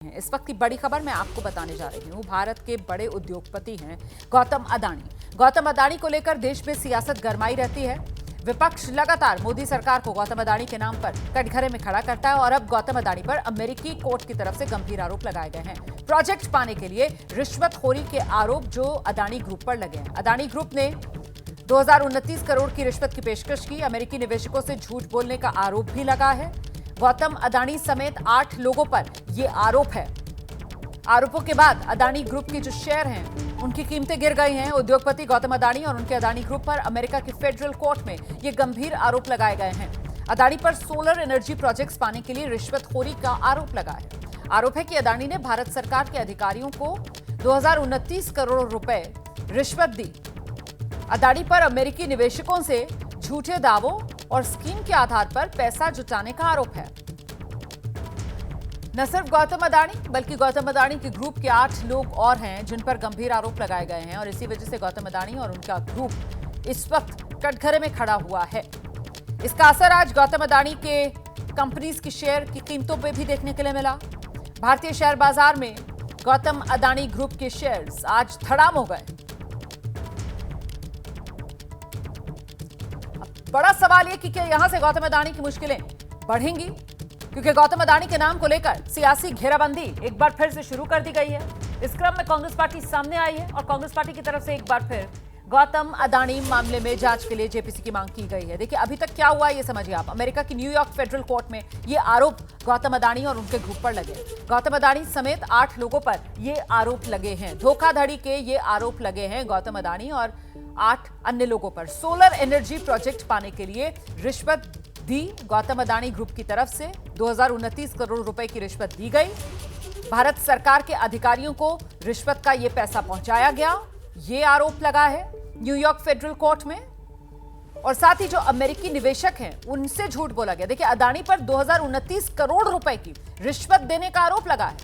इस वक्त की बड़ी खबर मैं आपको बताने जा रही हूं। भारत के बड़े उद्योगपति हैं गौतम अदानी। गौतम अदानी को लेकर देश में सियासत गरमाई रहती है। विपक्ष लगातार मोदी सरकार को गौतम अदानी के नाम पर कटघरे में खड़ा करता है और अब गौतम अदानी पर अमेरिकी कोर्ट की तरफ से गंभीर आरोप लगाए गए हैं। प्रोजेक्ट पाने के लिए रिश्वतखोरी के आरोप जो अदानी ग्रुप पर लगे हैं। अदानी ग्रुप ने 2029 करोड़ की रिश्वत की पेशकश की। अमेरिकी निवेशकों से झूठ बोलने का आरोप भी लगा है। गौतम अदानी समेत 8 लोगों पर यह आरोप है। आरोपों के बाद अदानी ग्रुप के जो शेयर हैं उनकी कीमतें गिर गई हैं। उद्योगपति गौतम अदानी और उनके अदानी ग्रुप पर अमेरिका की फेडरल कोर्ट में ये गंभीर आरोप लगाए गए हैं। अदानी पर सोलर एनर्जी प्रोजेक्ट्स पाने के लिए रिश्वतखोरी का आरोप लगा है। आरोप है कि अदानी ने भारत सरकार के अधिकारियों को 2029 करोड़ रुपए रिश्वत दी। अदानी पर अमेरिकी निवेशकों से झूठे दावों और स्कीम के आधार पर पैसा जुटाने का आरोप है। न सिर्फ गौतम अदानी बल्कि गौतम अदानी के ग्रुप के 8 लोग और हैं जिन पर गंभीर आरोप लगाए गए हैं और इसी वजह से गौतम अदानी और उनका ग्रुप इस वक्त कटघरे में खड़ा हुआ है। इसका असर आज गौतम अदानी के कंपनीज की शेयर की कीमतों पर भी देखने के लिए मिला। भारतीय शेयर बाजार में गौतम अदानी ग्रुप के शेयर्स आज धड़ाम हो गए। बड़ा सवाल यह कि क्या यहां से गौतम अदानी की मुश्किलें बढ़ेंगी, क्योंकि गौतम अदानी के नाम को लेकर सियासी घेराबंदी एक बार फिर से शुरू कर दी गई है। इस क्रम में कांग्रेस पार्टी सामने आई है और कांग्रेस पार्टी की तरफ से एक बार फिर गौतम अदानी मामले में जांच के लिए जेपीसी की मांग की गई है। देखिए अभी तक क्या हुआ ये समझिए आप। अमेरिका की न्यूयॉर्क फेडरल कोर्ट में ये आरोप गौतम अदानी और उनके ग्रुप पर लगे। गौतम अदानी समेत 8 लोगों पर ये आरोप लगे हैं। धोखाधड़ी के ये आरोप लगे हैं गौतम अदानी और 8 अन्य लोगों पर। सोलर एनर्जी प्रोजेक्ट पाने के लिए रिश्वत दी गौतम अदानी ग्रुप की तरफ से 2029 करोड़ रुपए की रिश्वत दी गई। भारत सरकार के अधिकारियों को रिश्वत का यह पैसा पहुंचाया गया, ये आरोप लगा है न्यूयॉर्क फेडरल कोर्ट में। और साथ ही जो अमेरिकी निवेशक हैं उनसे झूठ बोला गया। देखिए अदानी पर 2029 करोड़ रुपए की रिश्वत देने का आरोप लगा है।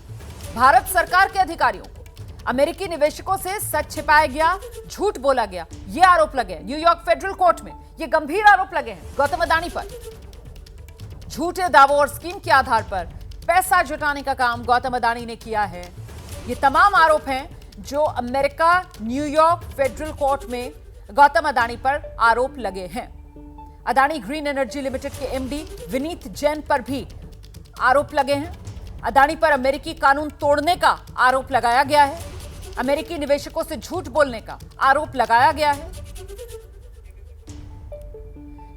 भारत सरकार के अधिकारियों को अमेरिकी निवेशकों से सच छिपाया गया, झूठ बोला गया, ये आरोप लगे न्यूयॉर्क फेडरल कोर्ट में। ये गंभीर आरोप लगे हैं गौतम अदानी पर। झूठे दावों और स्कीम के आधार पर पैसा जुटाने का काम गौतम अदानी ने किया है। ये तमाम आरोप हैं जो अमेरिका न्यूयॉर्क फेडरल कोर्ट में गौतम अदानी पर आरोप लगे हैं। अदानी ग्रीन एनर्जी लिमिटेड के एमडी विनीत जैन पर भी आरोप लगे हैं। अदानी पर अमेरिकी कानून तोड़ने का आरोप लगाया गया है। अमेरिकी निवेशकों से झूठ बोलने का आरोप लगाया गया है।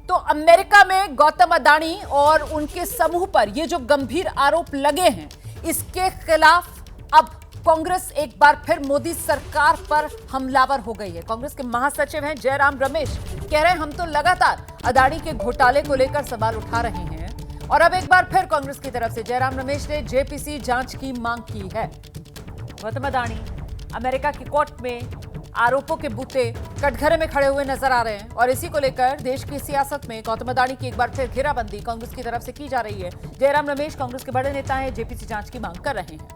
तो अमेरिका में गौतम अदानी और उनके समूह पर ये जो गंभीर आरोप लगे हैं, इसके खिलाफ अब कांग्रेस एक बार फिर मोदी सरकार पर हमलावर हो गई है। कांग्रेस के महासचिव हैं जयराम रमेश, कह रहे हैं हम तो लगातार अदानी के घोटाले को लेकर सवाल उठा रहे हैं और अब एक बार फिर कांग्रेस की तरफ से जयराम रमेश ने जेपीसी जांच की मांग की है। गौतम अदानी अमेरिका की कोर्ट में आरोपों के बूते कटघरे में खड़े हुए नजर आ रहे हैं और इसी को लेकर देश की सियासत में गौतम अदानी की एक बार फिर घेराबंदी कांग्रेस की तरफ से की जा रही है। जयराम रमेश कांग्रेस के बड़े नेता हैं, जेपीसी जांच की मांग कर रहे हैं।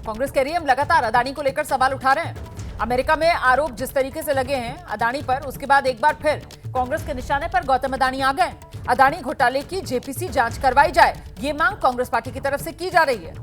कांग्रेस कह रही है हम लगातार अदानी को लेकर सवाल उठा रहे हैं। अमेरिका में आरोप जिस तरीके से लगे हैं अदानी पर, उसके बाद एक बार फिर कांग्रेस के निशाने पर गौतम अदानी आ गए। अदानी घोटाले की जेपीसी जांच करवाई जाए, ये मांग कांग्रेस पार्टी की तरफ से की जा रही है।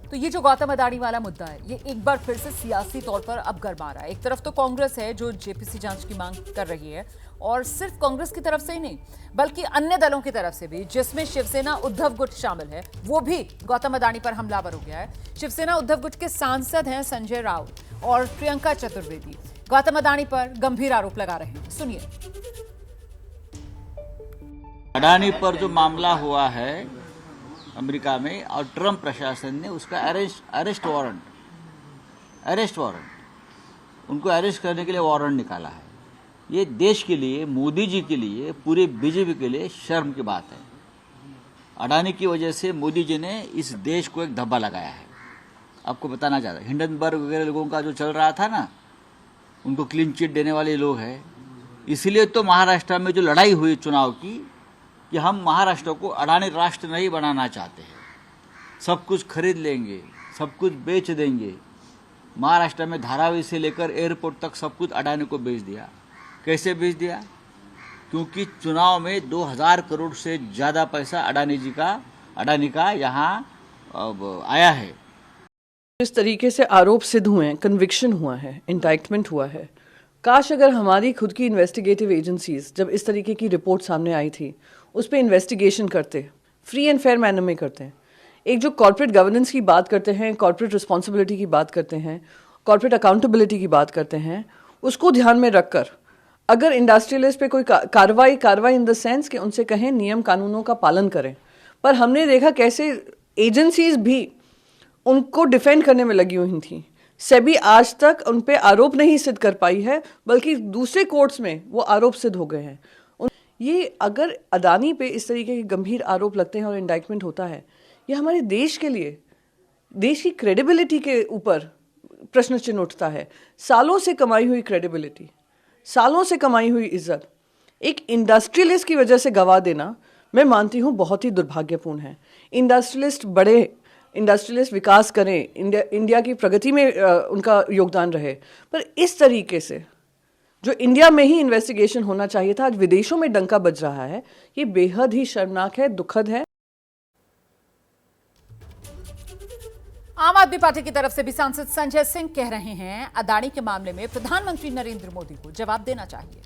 तो ये जो गौतम अदानी वाला मुद्दा है, ये एक बार फिर से सियासी तौर पर अब गरमा रहा है। एक तरफ तो कांग्रेस है जो जेपीसी जांच की मांग कर रही है और सिर्फ कांग्रेस की तरफ से ही नहीं बल्कि अन्य दलों की तरफ से भी, जिसमें शिवसेना उद्धव गुट शामिल है, वो भी गौतम अदानी पर हमलावर हो गया है। शिवसेना उद्धव गुट के सांसद हैं संजय राउत और प्रियंका चतुर्वेदी, गौतम अदानी पर गंभीर आरोप लगा रहे हैं। सुनिए। अडानी पर जो मामला हुआ है अमेरिका में और ट्रंप प्रशासन ने उसका अरेस्ट वारंट उनको अरेस्ट करने के लिए वारंट निकाला है। ये देश के लिए, मोदी जी के लिए, पूरे बीजेपी के लिए शर्म की बात है। अडानी की वजह से मोदी जी ने इस देश को एक धब्बा लगाया है। आपको बताना चाहता हूं, हिंडनबर्ग वगैरह लोगों का जो चल रहा था ना, उनको क्लीन चिट देने वाले लोग हैं। इसलिए तो महाराष्ट्र में जो लड़ाई हुई चुनाव की, कि हम महाराष्ट्र को अडानी राष्ट्र नहीं बनाना चाहते हैं, सब कुछ खरीद लेंगे, सब कुछ बेच देंगे। महाराष्ट्र में धारावी से लेकर एयरपोर्ट तक सब कुछ अडानी को बेच दिया। कैसे बेच दिया? क्योंकि चुनाव में 2000 करोड़ से ज़्यादा पैसा अडानी का यहाँ आया है। इस तरीके से आरोप सिद्ध हुए हैं, कन्विक्शन हुआ है, इंडाइटमेंट हुआ है। काश अगर हमारी खुद की इन्वेस्टिगेटिव एजेंसीज जब इस तरीके की रिपोर्ट सामने आई थी उस पर इन्वेस्टिगेशन करते, फ्री एंड फेयर मैनर में करते हैं। एक जो कॉर्पोरेट गवर्नेंस की बात करते हैं, कॉर्पोरेट रिस्पॉन्सिबिलिटी की बात करते हैं, कॉर्पोरेट अकाउंटेबिलिटी की बात करते हैं, उसको ध्यान में रखकर अगर इंडस्ट्रियलिस्ट पे कोई कार्रवाई इन द सेंस कि उनसे कहें नियम कानूनों का पालन करें। पर हमने देखा कैसे एजेंसीज भी उनको डिफेंड करने में लगी हुई थी। सेबी आज तक उन पे आरोप नहीं सिद्ध कर पाई है, बल्कि दूसरे कोर्ट्स में वो आरोप सिद्ध हो गए हैं। ये अगर अडानी पे इस तरीके के गंभीर आरोप लगते हैं और इंडाइटमेंट होता है, ये हमारे देश के लिए, देश की क्रेडिबिलिटी के ऊपर प्रश्न चिन्ह उठता है। सालों से कमाई हुई क्रेडिबिलिटी, सालों से कमाई हुई इज्जत एक इंडस्ट्रियलिस्ट की वजह से गवा देना, मैं मानती हूँ बहुत ही दुर्भाग्यपूर्ण है। इंडस्ट्रियलिस्ट विकास करें, इंडिया की प्रगति में उनका योगदान रहे, पर इस तरीके से जो इंडिया में ही इन्वेस्टिगेशन होना चाहिए था, आज विदेशों में डंका बज रहा है। ये बेहद ही शर्मनाक है, दुखद है। आम आदमी पार्टी की तरफ से भी सांसद संजय सिंह कह रहे हैं अडानी के मामले में प्रधानमंत्री नरेंद्र मोदी को जवाब देना चाहिए।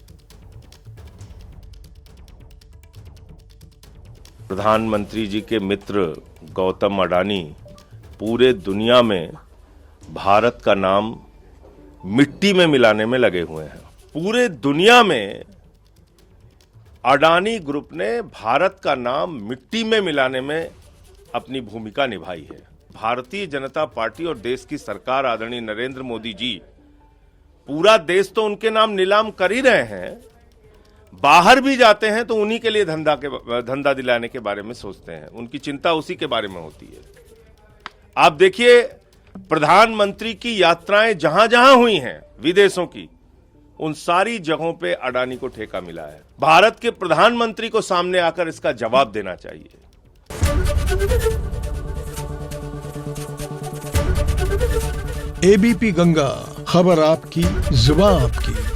प्रधानमंत्री जी के मित्र गौतम अडानी पूरे दुनिया में भारत का नाम मिट्टी में मिलाने में लगे हुए हैं। पूरे दुनिया में अडानी ग्रुप ने भारत का नाम मिट्टी में मिलाने में अपनी भूमिका निभाई है। भारतीय जनता पार्टी और देश की सरकार आदरणीय नरेंद्र मोदी जी, पूरा देश तो उनके नाम नीलाम कर ही रहे हैं, बाहर भी जाते हैं तो उन्हीं के लिए धंधा दिलाने के बारे में सोचते हैं, उनकी चिंता उसी के बारे में होती है। आप देखिए प्रधानमंत्री की यात्राएं जहां जहां हुई हैं विदेशों की, उन सारी जगहों पे अडानी को ठेका मिला है। भारत के प्रधानमंत्री को सामने आकर इसका जवाब देना चाहिए। एबीपी गंगा, खबर आपकी, जुबान आपकी।